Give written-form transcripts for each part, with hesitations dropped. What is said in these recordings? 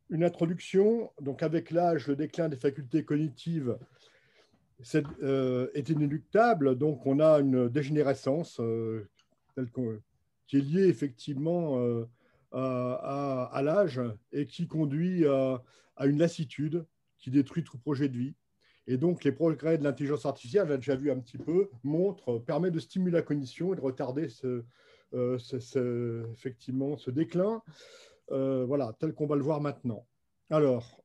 une introduction. Donc, avec l'âge, le déclin des facultés cognitives est inéluctable. Donc, on a une dégénérescence qui est liée effectivement à l'âge et qui conduit à une lassitude qui détruit tout projet de vie. Et donc, les progrès de l'intelligence artificielle, on l'a déjà vu un petit peu, permettent de stimuler la cognition et de retarder effectivement ce déclin, voilà, tel qu'on va le voir maintenant. Alors,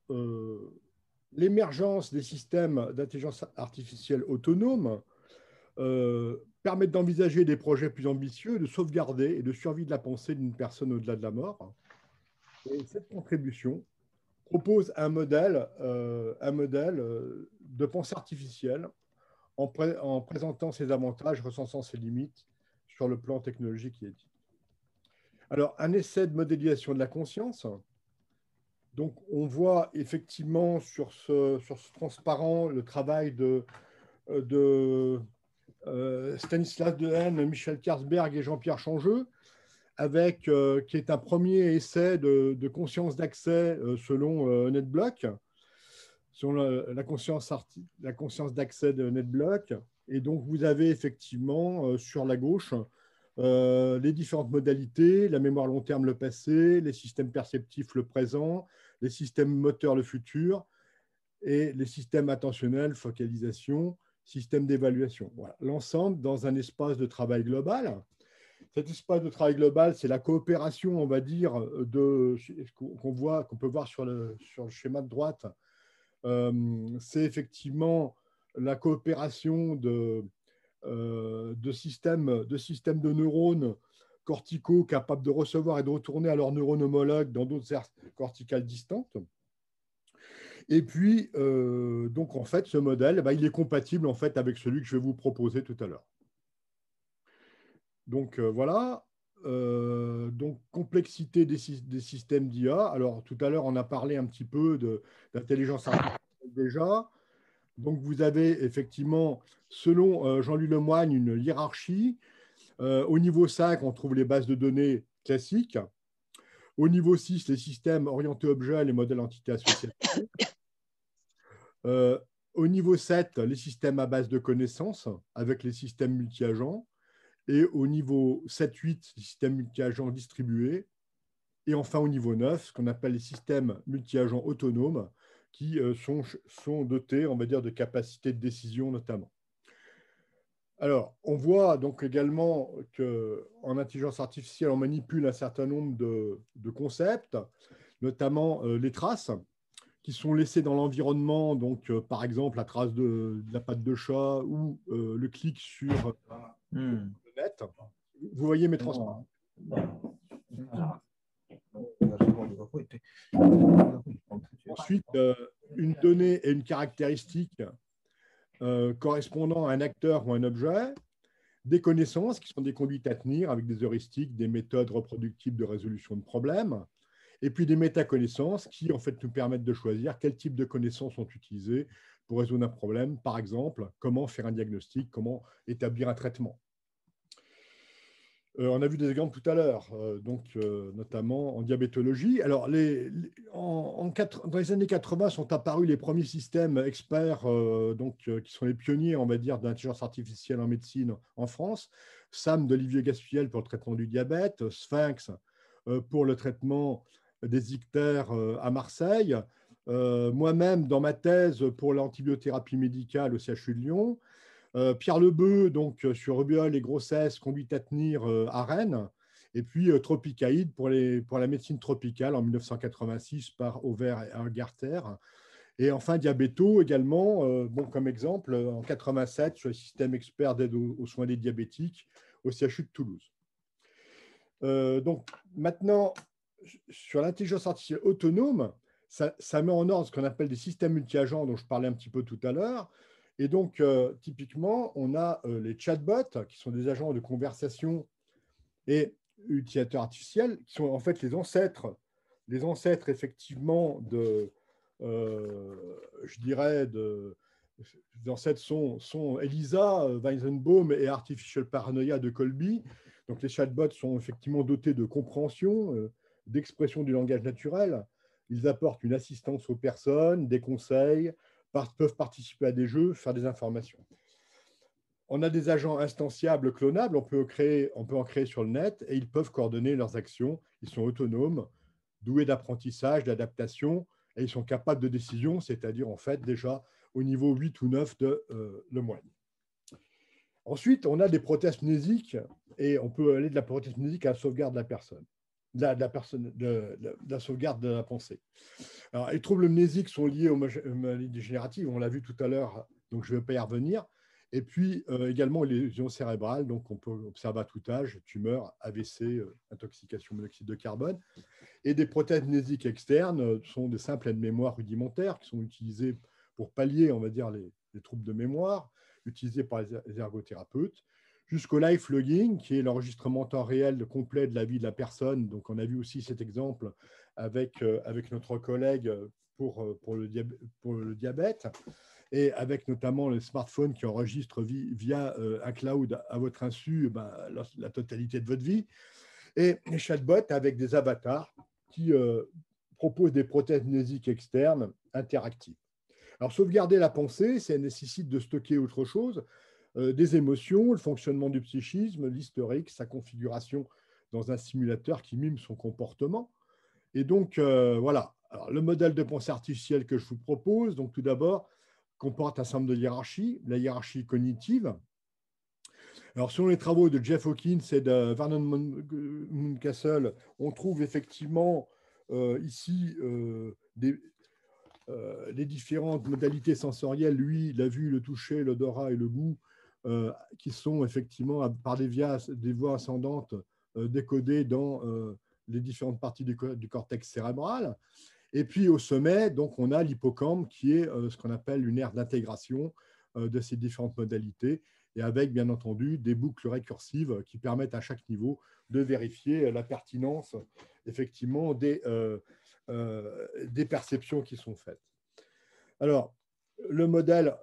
l'émergence des systèmes d'intelligence artificielle autonomes permettent d'envisager des projets plus ambitieux, de sauvegarder et de survie de la pensée d'une personne au-delà de la mort. Et cette contribution propose un modèle de pensée artificielle en présentant ses avantages, recensant ses limites sur le plan technologique et éthique. Alors, un essai de modélisation de la conscience. Donc, on voit effectivement sur ce transparent le travail de Stanislas Dehaene, Michel Kersberg et Jean-Pierre Changeux, qui est un premier essai de conscience d'accès selon NetBlock, selon la conscience d'accès de NetBlock. Et donc, vous avez effectivement sur la gauche les différentes modalités, la mémoire long terme, le passé, les systèmes perceptifs, le présent, les systèmes moteurs, le futur, et les systèmes attentionnels, focalisation, système d'évaluation. Voilà. L'ensemble dans un espace de travail global. Cet espace de travail global, c'est la coopération, on va dire, qu'on peut voir sur le schéma de droite. C'est effectivement la coopération de systèmes de neurones corticaux capables de recevoir et de retourner à leurs neurones homologues dans d'autres aires corticales distantes. Et puis, donc, en fait, ce modèle, il est compatible en fait, avec celui que je vais vous proposer tout à l'heure. Donc, voilà. Donc, complexité des systèmes d'IA. Alors, tout à l'heure, on a parlé un petit peu d'intelligence artificielle déjà. Donc, vous avez effectivement, selon Jean-Louis Lemoigne, une hiérarchie. Au niveau 5, on trouve les bases de données classiques. Au niveau 6, les systèmes orientés objets, les modèles entités associatives. Au niveau 7, les systèmes à base de connaissances avec les systèmes multi-agents. Et au niveau 7-8, les systèmes multi-agents distribués. Et enfin, au niveau 9, ce qu'on appelle les systèmes multi-agents autonomes qui sont dotés, on va dire, de capacités de décision notamment. Alors, on voit donc également qu'en intelligence artificielle, on manipule un certain nombre de concepts, notamment les traces qui sont laissées dans l'environnement, donc par exemple la trace de la patte de chat ou le clic sur le net. Vous voyez mes transports. Ensuite, une donnée et une caractéristique correspondant à un acteur ou un objet, des connaissances qui sont des conduites à tenir avec des heuristiques, des méthodes reproductibles de résolution de problèmes, et puis des métaconnaissances qui en fait nous permettent de choisir quel type de connaissances sont utilisées pour résoudre un problème. Par exemple, comment faire un diagnostic, comment établir un traitement. On a vu des exemples tout à l'heure, notamment en diabétologie. Alors, dans les années 80 sont apparus les premiers systèmes experts, qui sont les pionniers, on va dire, de l'intelligence artificielle en médecine en France. SAM d'Olivier Gaspiel pour le traitement du diabète, Sphinx pour le traitement des ictères à Marseille. Moi-même, dans ma thèse pour l'antibiothérapie médicale au CHU de Lyon. Pierre Lebeu, donc sur rubiole et grossesse, conduite à tenir à Rennes. Et puis Tropicaïde pour la médecine tropicale en 1986 par Auvert et Garter. Et enfin Diabéto également, comme exemple, en 87 sur le système expert d'aide aux soins des diabétiques au CHU de Toulouse. Donc maintenant, sur l'intelligence artificielle autonome, ça met en ordre ce qu'on appelle des systèmes multi-agents dont je parlais un petit peu tout à l'heure. Et donc, typiquement, on a les chatbots, qui sont des agents de conversation et utilisateurs artificiels, qui sont en fait les ancêtres effectivement je dirais, les ancêtres sont Elisa, Weizenbaum et Artificial Paranoia de Colby. Donc, les chatbots sont effectivement dotés de compréhension, d'expression du langage naturel. Ils apportent une assistance aux personnes, des conseils, peuvent participer à des jeux, faire des informations. On a des agents instanciables, clonables, on peut en créer sur le net et ils peuvent coordonner leurs actions. Ils sont autonomes, doués d'apprentissage, d'adaptation et ils sont capables de décision, c'est-à-dire en fait déjà au niveau 8 ou 9 de le moine. Ensuite, on a des prothèses mnésiques et on peut aller de la prothèse mnésique à la sauvegarde de la personne, de la sauvegarde de la pensée. Alors, les troubles mnésiques sont liés aux maladies dégénératives, on l'a vu tout à l'heure, donc je ne vais pas y revenir. Et puis également les lésions cérébrales, donc on peut observer à tout âge, tumeurs, AVC, intoxication au monoxyde de carbone. Et des prothèses mnésiques externes sont des simples aides-mémoire rudimentaires qui sont utilisées pour pallier, on va dire, les troubles de mémoire, utilisés par les ergothérapeutes, jusqu'au life logging, qui est l'enregistrement en temps réel complet de la vie de la personne. Donc, on a vu aussi cet exemple avec notre collègue pour le diabète, et avec notamment le smartphone qui enregistre via un cloud à votre insu la totalité de votre vie, et les chatbots avec des avatars qui proposent des prothèses mnésiques externes interactives. Alors, sauvegarder la pensée, ça nécessite de stocker autre chose, des émotions, le fonctionnement du psychisme, l'historique, sa configuration dans un simulateur qui mime son comportement. Et donc, voilà. Alors, le modèle de pensée artificielle que je vous propose, donc tout d'abord, comporte un certain nombre de hiérarchies, la hiérarchie cognitive. Alors, selon les travaux de Jeff Hawkins et de Vernon Mountcastle, on trouve effectivement ici les différentes modalités sensorielles, lui, la vue, le toucher, l'odorat et le goût, qui sont effectivement, par des voies ascendantes, décodées dans les différentes parties du cortex cérébral. Et puis au sommet, donc, on a l'hippocampe qui est ce qu'on appelle une aire d'intégration de ces différentes modalités, et avec, bien entendu, des boucles récursives qui permettent à chaque niveau de vérifier la pertinence, effectivement, des perceptions qui sont faites. Alors, le modèle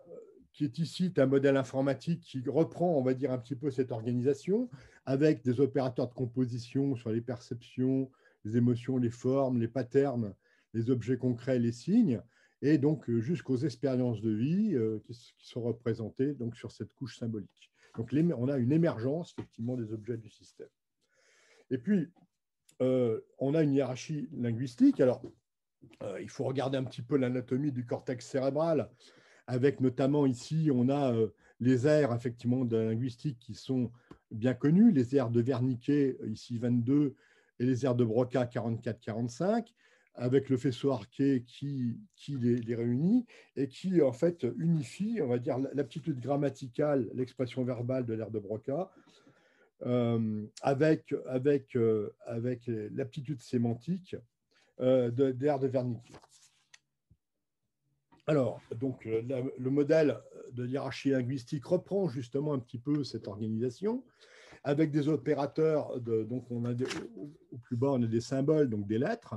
qui est ici est un modèle informatique qui reprend, on va dire, un petit peu cette organisation, avec des opérateurs de composition sur les perceptions, les émotions, les formes, les patterns, les objets concrets, les signes, et donc jusqu'aux expériences de vie qui sont représentées donc, sur cette couche symbolique. Donc, on a une émergence, effectivement, des objets du système. Et puis, on a une hiérarchie linguistique. Alors, il faut regarder un petit peu l'anatomie du cortex cérébral, avec notamment ici, on a les aires, effectivement, de la linguistique qui sont bien connues, les aires de Wernicke, ici 22, et les aires de Broca 44-45, avec le faisceau arqué qui les réunit et qui, en fait, unifie, on va dire, l'aptitude grammaticale, l'expression verbale de l'aire de Broca, avec l'aptitude sémantique de l'aire de Wernicke. Alors, donc, le modèle de hiérarchie linguistique reprend justement un petit peu cette organisation, avec des opérateurs, donc on a au plus bas, on a des symboles, donc des lettres,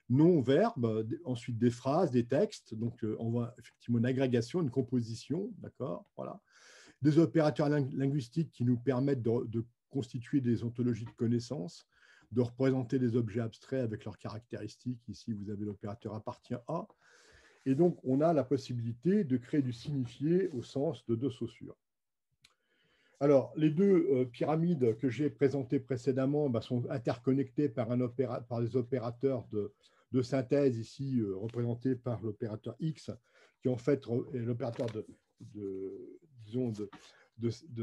non-verbes, ensuite des phrases, des textes, donc on voit effectivement une agrégation, une composition, d'accord, voilà. Des opérateurs linguistiques qui nous permettent de constituer des ontologies de connaissances, de représenter des objets abstraits avec leurs caractéristiques. Ici, vous avez l'opérateur appartient à. Et donc, on a la possibilité de créer du signifié au sens de deux saussures. Alors, les deux pyramides que j'ai présentées précédemment sont interconnectées par des opérateurs de synthèse, ici représentés par l'opérateur X, qui en fait est l'opérateur de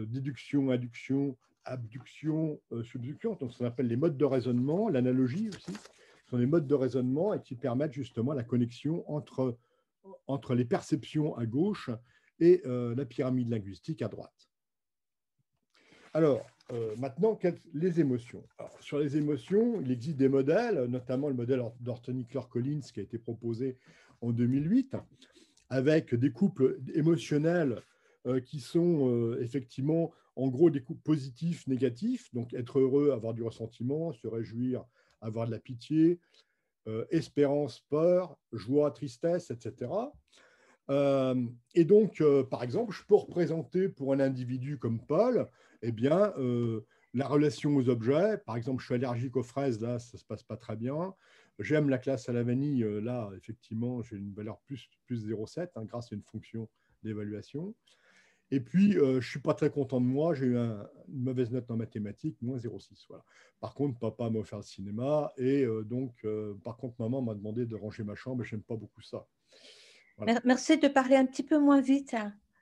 déduction, induction, abduction, subduction, donc ce qu'on appelle les modes de raisonnement, l'analogie aussi, ce sont les modes de raisonnement et qui permettent justement la connexion entre les perceptions à gauche et la pyramide linguistique à droite. Alors, maintenant, les émotions. Alors, sur les émotions, il existe des modèles, notamment le modèle d'Orton-Clare-Collins qui a été proposé en 2008, avec des couples émotionnels qui sont effectivement, en gros, des couples positifs, négatifs, donc être heureux, avoir du ressentiment, se réjouir, avoir de la pitié, espérance, peur, joie, tristesse, etc. Et donc, par exemple, je peux représenter pour un individu comme Paul, eh bien, la relation aux objets. Par exemple, je suis allergique aux fraises, là, ça ne se passe pas très bien. J'aime la glace à la vanille, là, effectivement, j'ai une valeur plus 0,7 hein, grâce à une fonction d'évaluation. Et puis, je ne suis pas très content de moi, j'ai eu une mauvaise note en mathématiques, moins 0,6. Voilà. Par contre, papa m'a offert le cinéma et par contre, maman m'a demandé de ranger ma chambre et je n'aime pas beaucoup ça. Voilà. Merci de parler un petit peu moins vite.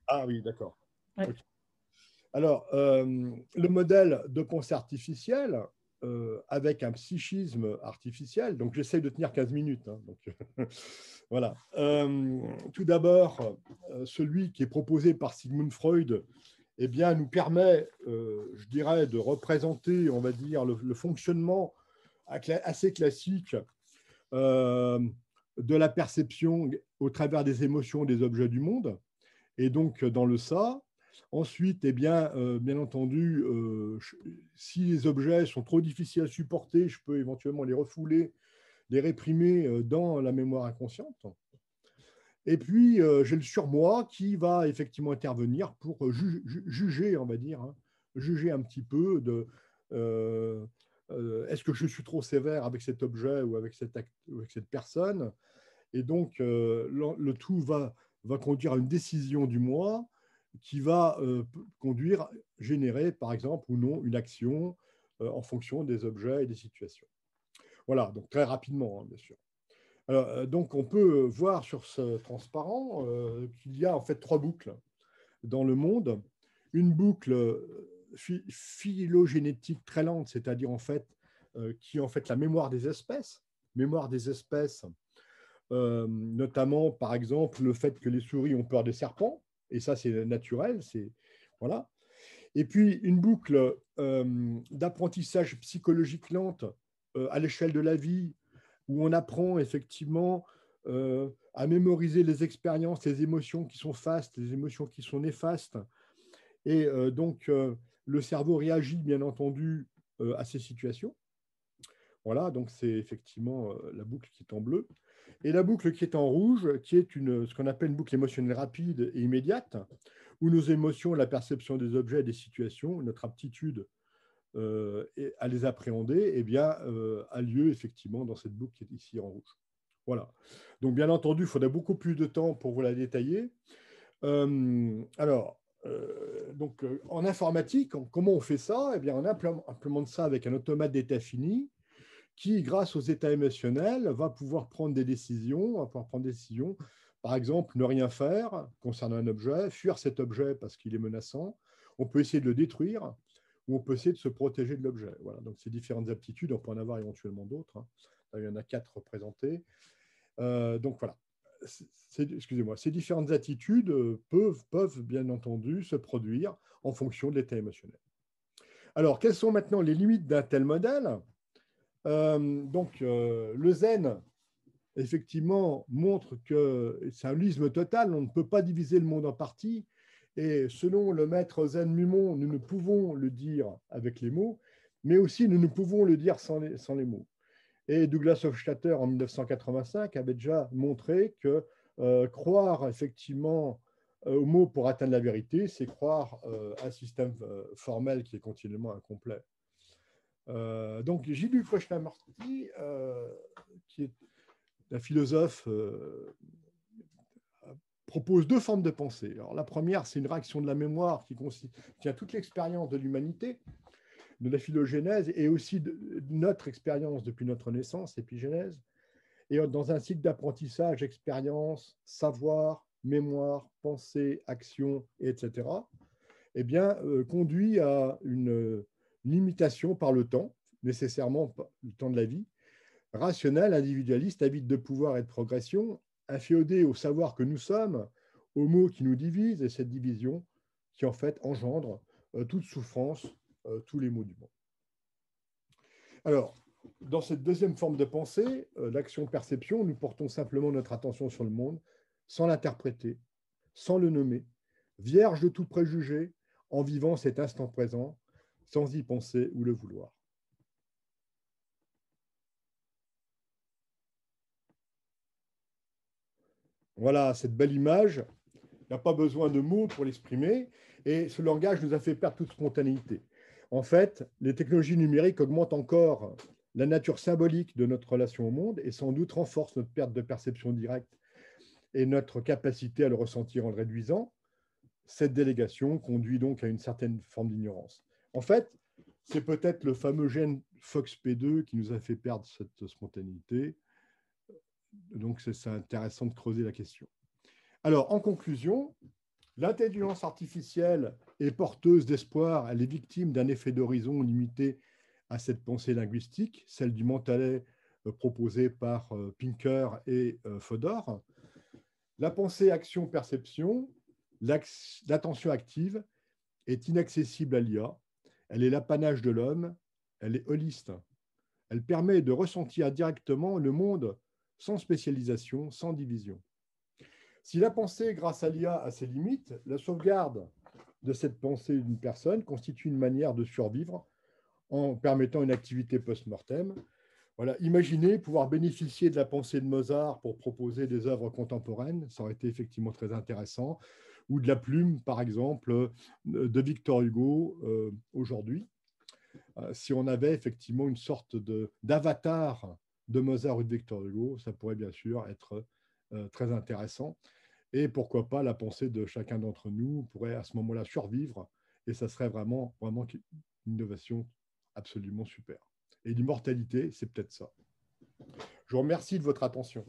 Ah oui, d'accord. Ouais. Okay. Alors, le modèle de pensée artificielle avec un psychisme artificiel, donc j'essaie de tenir 15 minutes. Hein, donc, voilà. Tout d'abord, celui qui est proposé par Sigmund Freud eh bien, nous permet, je dirais, de représenter, on va dire, le fonctionnement assez classique de la perception au travers des émotions des objets du monde, et donc dans le ça. Ensuite, eh bien entendu, si les objets sont trop difficiles à supporter, je peux éventuellement les refouler, les réprimer dans la mémoire inconsciente. Et puis, j'ai le surmoi qui va effectivement intervenir pour juger, on va dire, hein, juger un petit peu de est-ce que je suis trop sévère avec cet objet ou avec cette personne. Et donc, le tout va conduire à une décision du moi qui va générer, par exemple, ou non, une action en fonction des objets et des situations. Voilà, donc très rapidement, hein, bien sûr. Alors, donc, on peut voir sur ce transparent qu'il y a en fait 3 boucles dans le monde. Une boucle phylogénétique très lente, c'est-à-dire en fait qui est en fait la mémoire des espèces, notamment par exemple le fait que les souris ont peur des serpents, et ça c'est naturel, voilà. Et puis une boucle d'apprentissage psychologique lente à l'échelle de la vie, où on apprend effectivement à mémoriser les expériences, les émotions qui sont fastes, les émotions qui sont néfastes. Et le cerveau réagit, bien entendu, à ces situations. Voilà, donc c'est effectivement la boucle qui est en bleu. Et la boucle qui est en rouge, qui est ce qu'on appelle une boucle émotionnelle rapide et immédiate, où nos émotions, la perception des objets et des situations, notre aptitude à les appréhender, eh bien, a lieu effectivement dans cette boucle qui est ici en rouge. Voilà. Donc, bien entendu, il faudrait beaucoup plus de temps pour vous la détailler. En informatique, comment on fait ça? Eh bien, on implémente ça avec un automate d'état fini qui, grâce aux états émotionnels, va pouvoir prendre des décisions, Par exemple, ne rien faire concernant un objet, fuir cet objet parce qu'il est menaçant. On peut essayer de le détruire, ou on peut essayer de se protéger de l'objet. Voilà, donc ces différentes aptitudes, on peut en avoir éventuellement d'autres. Hein. Là, il y en a 4 représentées. Donc voilà, excusez-moi, ces différentes attitudes peuvent bien entendu se produire en fonction de l'état émotionnel. Alors, quelles sont maintenant les limites d'un tel modèle? Le zen, effectivement, montre que c'est un holisme total, on ne peut pas diviser le monde en parties. Et selon le maître Zen Mumon, nous ne pouvons le dire avec les mots, mais aussi nous ne pouvons le dire sans les mots. Et Douglas Hofstadter, en 1985, avait déjà montré que croire effectivement aux mots pour atteindre la vérité, c'est croire à un système formel qui est continuellement incomplet. Donc, Jiddu Krishnamurti, qui est un philosophe, propose 2 formes de pensée. Alors, la première, c'est une réaction de la mémoire qui contient toute l'expérience de l'humanité, de la phylogénèse, et aussi de notre expérience depuis notre naissance, épigénèse, et dans un cycle d'apprentissage, expérience, savoir, mémoire, pensée, action, etc., eh bien, conduit à une limitation par le temps, nécessairement le temps de la vie, rationnel, individualiste, avide de pouvoir et de progression, inféodé au savoir que nous sommes, aux mots qui nous divisent, et cette division qui en fait engendre toute souffrance, tous les maux du monde. Alors, dans cette deuxième forme de pensée, l'action-perception, nous portons simplement notre attention sur le monde, sans l'interpréter, sans le nommer, vierge de tout préjugé, en vivant cet instant présent, sans y penser ou le vouloir. Voilà cette belle image. Il n'y a pas besoin de mots pour l'exprimer. Et ce langage nous a fait perdre toute spontanéité. En fait, les technologies numériques augmentent encore la nature symbolique de notre relation au monde et sans doute renforcent notre perte de perception directe et notre capacité à le ressentir en le réduisant. Cette délégation conduit donc à une certaine forme d'ignorance. En fait, c'est peut-être le fameux gène FOXP2 qui nous a fait perdre cette spontanéité. Donc, c'est intéressant de creuser la question. Alors, en conclusion, l'intelligence artificielle est porteuse d'espoir. Elle est victime d'un effet d'horizon limité à cette pensée linguistique, celle du mentalais proposée par Pinker et Fodor. La pensée action-perception, l'attention active est inaccessible à l'IA. Elle est l'apanage de l'homme, elle est holiste. Elle permet de ressentir directement le monde sans spécialisation, sans division. Si la pensée, grâce à l'IA, a ses limites, la sauvegarde de cette pensée d'une personne constitue une manière de survivre en permettant une activité post-mortem. Voilà. Imaginez pouvoir bénéficier de la pensée de Mozart pour proposer des œuvres contemporaines, ça aurait été effectivement très intéressant, ou de la plume, par exemple, de Victor Hugo aujourd'hui. Si on avait effectivement une sorte d'avatar de Mozart ou de Victor Hugo, ça pourrait bien sûr être très intéressant. Et pourquoi pas la pensée de chacun d'entre nous pourrait à ce moment-là survivre, et ça serait vraiment, vraiment une innovation absolument super. Et l'immortalité, c'est peut-être ça. Je vous remercie de votre attention.